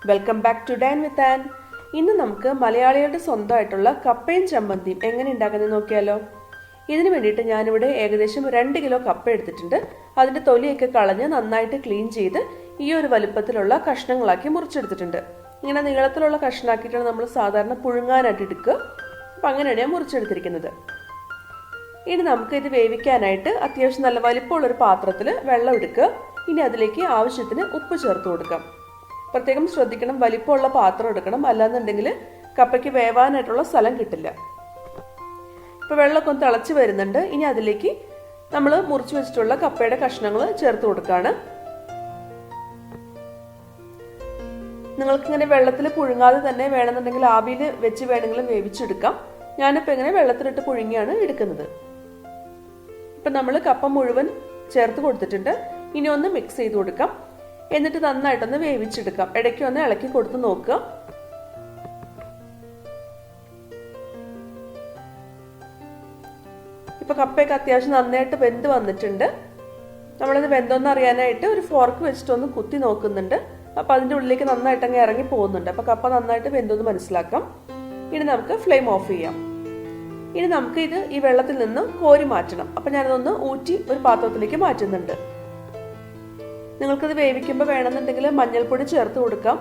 Welcome back to dine with Ann. ഇന്ന് നമുക്ക് മലയാളികളുടെ സ്വന്തമായിട്ടുള്ള കപ്പയും ചമ്മന്തിയും എങ്ങനെ ഉണ്ടാക്കുന്നത് നോക്കിയാലോ. ഇതിനു വേണ്ടിയിട്ട് ഞാനിവിടെ ഏകദേശം 2 കിലോ കപ്പ എടുത്തിട്ടുണ്ട്. അതിൻ്റെ തൊലിയൊക്കെ കളഞ്ഞ് നന്നായിട്ട് ക്ലീൻ ചെയ്ത് ഈ ഒരു വലുപ്പത്തിലുള്ള കഷ്ണങ്ങളാക്കി മുറിച്ചെടുത്തിട്ടുണ്ട്. ഇങ്ങനെ നീളത്തിലുള്ള കഷ്ണാക്കിയിട്ടാണ് നമ്മൾ സാധാരണ പുഴുങ്ങാനായിട്ട് എടുക്കുക. അപ്പം അങ്ങനെയാണ് ഞാൻ മുറിച്ചെടുത്തിരിക്കുന്നത്. ഇനി നമുക്ക് ഇത് വേവിക്കാനായിട്ട് അത്യാവശ്യം നല്ല വലിപ്പമുള്ളൊരു പാത്രത്തിൽ വെള്ളം എടുക്കുക. ഇനി അതിലേക്ക് ആവശ്യത്തിന് ഉപ്പ് ചേർത്ത് കൊടുക്കാം. പ്രത്യേകം ശ്രദ്ധിക്കണം, വലിപ്പമുള്ള പാത്രം എടുക്കണം, അല്ലാന്നുണ്ടെങ്കിൽ കപ്പയ്ക്ക് വേവാനായിട്ടുള്ള സ്ഥലം കിട്ടില്ല. ഇപ്പൊ വെള്ളമൊക്കെ ഒന്ന് തിളച്ച് വരുന്നുണ്ട്. ഇനി അതിലേക്ക് നമ്മൾ മുറിച്ചു വെച്ചിട്ടുള്ള കപ്പയുടെ കഷ്ണങ്ങൾ ചേർത്ത് കൊടുക്കുകയാണ്. നിങ്ങൾക്കിങ്ങനെ വെള്ളത്തിൽ പുഴുങ്ങാതെ തന്നെ വേണമെന്നുണ്ടെങ്കിൽ ആവിയിൽ വെച്ച് വേണമെങ്കിലും വേവിച്ചെടുക്കാം. ഞാനിപ്പോൾ ഇങ്ങനെ വെള്ളത്തിലിട്ട് പുഴുങ്ങിയാണ് എടുക്കുന്നത്. ഇപ്പം നമ്മൾ കപ്പ മുഴുവൻ ചേർത്ത് കൊടുത്തിട്ടുണ്ട്. ഇനി ഒന്ന് മിക്സ് ചെയ്ത് കൊടുക്കാം. എന്നിട്ട് നന്നായിട്ടൊന്ന് വേവിച്ചെടുക്കാം. ഇടയ്ക്ക് ഒന്ന് ഇളക്കി കൊടുത്ത് നോക്കുക. ഇപ്പൊ കപ്പയൊക്കെ അത്യാവശ്യം നന്നായിട്ട് വെന്ത് വന്നിട്ടുണ്ട്. നമ്മളിത് വെന്തോന്ന് അറിയാനായിട്ട് ഒരു ഫോർക്ക് വെച്ചിട്ടൊന്ന് കുത്തി നോക്കുന്നുണ്ട്. അപ്പൊ അതിന്റെ ഉള്ളിലേക്ക് നന്നായിട്ട് അങ്ങ് ഇറങ്ങി പോകുന്നുണ്ട്. അപ്പൊ കപ്പ നന്നായിട്ട് വെന്തോന്ന് മനസ്സിലാക്കാം. ഇനി നമുക്ക് ഫ്ലെയിം ഓഫ് ചെയ്യാം. ഇനി നമുക്ക് ഇത് ഈ വെള്ളത്തിൽ നിന്ന് കോരി മാറ്റണം. അപ്പൊ ഞാനതൊന്ന് ഊറ്റി ഒരു പാത്രത്തിലേക്ക് മാറ്റുന്നുണ്ട്. നിങ്ങൾക്കിത് വേവിക്കുമ്പോൾ വേണമെന്നുണ്ടെങ്കിൽ മഞ്ഞൾപ്പൊടി ചേർത്ത് കൊടുക്കാം.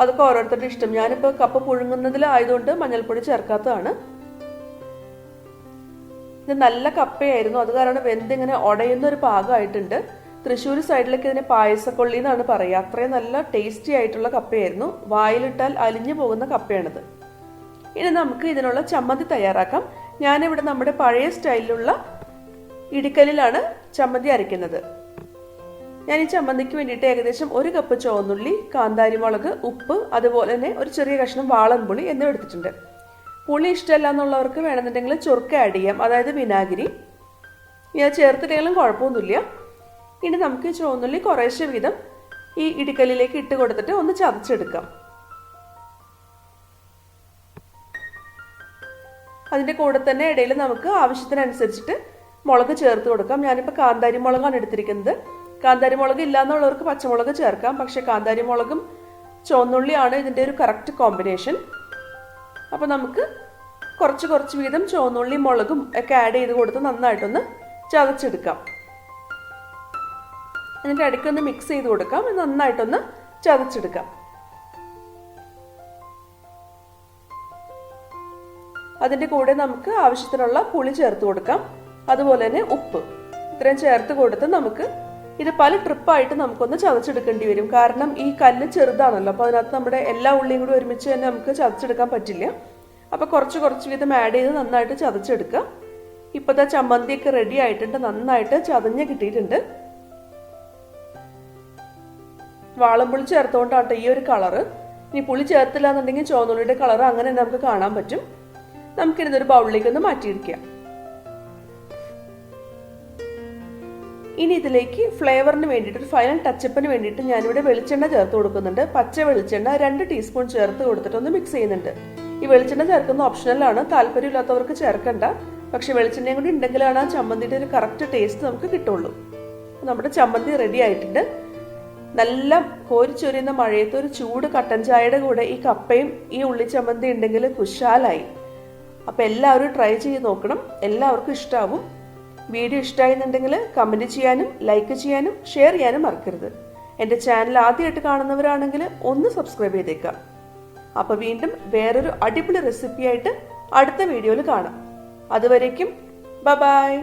അതൊക്കെ ഓരോരുത്തരുടെ ഇഷ്ടം. ഞാനിപ്പോൾ കപ്പ പുഴുങ്ങുന്നതിലായതുകൊണ്ട് മഞ്ഞൾപ്പൊടി ചേർക്കാത്തതാണ്. ഇത് നല്ല കപ്പയായിരുന്നു, അത് കാരണം വെന്തിങ്ങനെ ഉടയുന്ന ഒരു പാകമായിട്ടുണ്ട്. തൃശ്ശൂർ സൈഡിലൊക്കെ ഇതിനെ പായസക്കൊള്ളി എന്നാണ് പറയുക. അത്രയും നല്ല ടേസ്റ്റി ആയിട്ടുള്ള കപ്പയായിരുന്നു. വായിലിട്ടാൽ അലിഞ്ഞു പോകുന്ന കപ്പയാണിത്. ഇനി നമുക്ക് ഇതിനുള്ള ചമ്മന്തി തയ്യാറാക്കാം. ഞാനിവിടെ നമ്മുടെ പഴയ സ്റ്റൈലിലുള്ള ഇടിക്കലിലാണ് ചമ്മന്തി അരയ്ക്കുന്നത്. ഞാൻ ഈ ചമ്മന്തിക്ക് വേണ്ടിയിട്ട് ഏകദേശം 1 കപ്പ് ചുവന്നുള്ളി, കാന്താരി മുളക്, ഉപ്പ്, അതുപോലെ തന്നെ ഒരു ചെറിയ കഷ്ണം വാളൻപുളി എന്നിവ എടുത്തിട്ടുണ്ട്. പുളി ഇഷ്ടമല്ല എന്നുള്ളവർക്ക് വേണമെന്നുണ്ടെങ്കിൽ ചുരുക്ക ആഡ് ചെയ്യാം, അതായത് വിനാഗിരി. ഞാൻ ചേർത്തിട്ടെങ്കിലും കുഴപ്പമൊന്നുമില്ല. ഇനി നമുക്ക് ചുവന്നുള്ളി കുറേശ്ശെ വീതം ഈ ഇടിക്കല്ലിലേക്ക് ഇട്ട് കൊടുത്തിട്ട് ഒന്ന് ചതച്ചെടുക്കാം. അതിൻ്റെ കൂടെ തന്നെ ഇടയിൽ നമുക്ക് ആവശ്യത്തിനനുസരിച്ചിട്ട് മുളക് ചേർത്ത് കൊടുക്കാം. ഞാനിപ്പോൾ കാന്താരി മുളകാണ് എടുത്തിരിക്കുന്നത്. കാന്താരി മുളക് ഇല്ലാന്നുള്ളവർക്ക് പച്ചമുളക് ചേർക്കാം. പക്ഷെ കാന്താരി മുളകും ചുവന്നുള്ളിയാണ് ഇതിൻ്റെ ഒരു കറക്റ്റ് കോമ്പിനേഷൻ. അപ്പോൾ നമുക്ക് കുറച്ച് വീതം ചുവന്നുള്ളി മുളകും ഒക്കെ ആഡ് ചെയ്ത് കൊടുത്ത് നന്നായിട്ടൊന്ന് ചതച്ചെടുക്കാം. എന്നിട്ട് ഇടയ്ക്കൊന്ന് മിക്സ് ചെയ്ത് കൊടുക്കാം. നന്നായിട്ടൊന്ന് ചതച്ചെടുക്കാം. അതിൻ്റെ കൂടെ നമുക്ക് ആവശ്യത്തിനുള്ള പുളി ചേർത്ത് കൊടുക്കാം. അതുപോലെ തന്നെ ഉപ്പ് ഇത്രയും ചേർത്ത് കൊടുത്ത് നമുക്ക് ഇത് പല ട്രിപ്പായിട്ട് നമുക്കൊന്ന് ചതച്ചെടുക്കേണ്ടി വരും. കാരണം ഈ കല്ല് ചെറുതാണല്ലോ, അപ്പോൾ അതിനകത്ത് നമ്മുടെ എല്ലാ ഉള്ളിയും കൂടി ഒരുമിച്ച് തന്നെ നമുക്ക് ചതച്ചെടുക്കാൻ പറ്റില്ല. അപ്പോൾ കുറച്ച് വീതം ആഡ് ചെയ്ത് നന്നായിട്ട് ചതച്ചെടുക്കുക. ഇപ്പോഴത്തെ ചമ്മന്തിയൊക്കെ റെഡി ആയിട്ടുണ്ട്. നന്നായിട്ട് ചതഞ്ഞ് കിട്ടിയിട്ടുണ്ട്. വാളംപുളി ചേർത്തുകൊണ്ടാട്ടോ ഈ ഒരു കളറ്. ഇനി പുളി ചേർത്തില്ല എന്നുണ്ടെങ്കിൽ ചുവന്നുള്ളിയുടെ കളർ അങ്ങനെ നമുക്ക് കാണാൻ പറ്റും. നമുക്കിതൊരു ബൗളിലേക്ക് ഒന്ന് മാറ്റിയിരിക്കാം. ഇനി ഇതിലേക്ക് ഫ്ലേവറിന് വേണ്ടിയിട്ട് ഒരു ഫൈനൽ ടച്ചപ്പിന് വേണ്ടിയിട്ട് ഞാനിവിടെ വെളിച്ചെണ്ണ ചേർത്ത് കൊടുക്കുന്നുണ്ട്. പച്ച വെളിച്ചെണ്ണ 2 ടീസ്പൂൺ ചേർത്ത് കൊടുത്തിട്ട് ഒന്ന് മിക്സ് ചെയ്യുന്നുണ്ട്. ഈ വെളിച്ചെണ്ണ ചേർക്കുന്ന ഓപ്ഷണലാണ്, താല്പര്യമില്ലാത്തവർക്ക് ചേർക്കണ്ട. പക്ഷെ വെളിച്ചെണ്ണയും കൂടി ഉണ്ടെങ്കിലാണ് ആ ചമ്മന്തിയുടെ ഒരു കറക്റ്റ് ടേസ്റ്റ് നമുക്ക് കിട്ടുള്ളൂ. നമ്മുടെ ചമ്മന്തി റെഡി ആയിട്ടുണ്ട്. നല്ല കോരിച്ചൊരിയുന്ന മഴയത്ത് ഒരു ചൂട് കട്ടൻ ചായയുടെ കൂടെ ഈ കപ്പയും ഈ ഉള്ളിച്ചമ്മന്തി ഉണ്ടെങ്കിൽ കുശാലായി. അപ്പം എല്ലാവരും ട്രൈ ചെയ്ത് നോക്കണം. എല്ലാവർക്കും ഇഷ്ടമാവും. വീഡിയോ ഇഷ്ടമായിരുന്നുണ്ടെങ്കിൽ കമൻറ്റ് ചെയ്യാനും ലൈക്ക് ചെയ്യാനും ഷെയർ ചെയ്യാനും മറക്കരുത്. എൻ്റെ ചാനൽ ആദ്യമായിട്ട് കാണുന്നവരാണെങ്കിൽ ഒന്ന് സബ്സ്ക്രൈബ് ചെയ്തേക്കാം. അപ്പോൾ വീണ്ടും വേറൊരു അടിപൊളി റെസിപ്പിയായിട്ട് അടുത്ത വീഡിയോയിൽ കാണാം. അതുവരേക്കും ബൈ.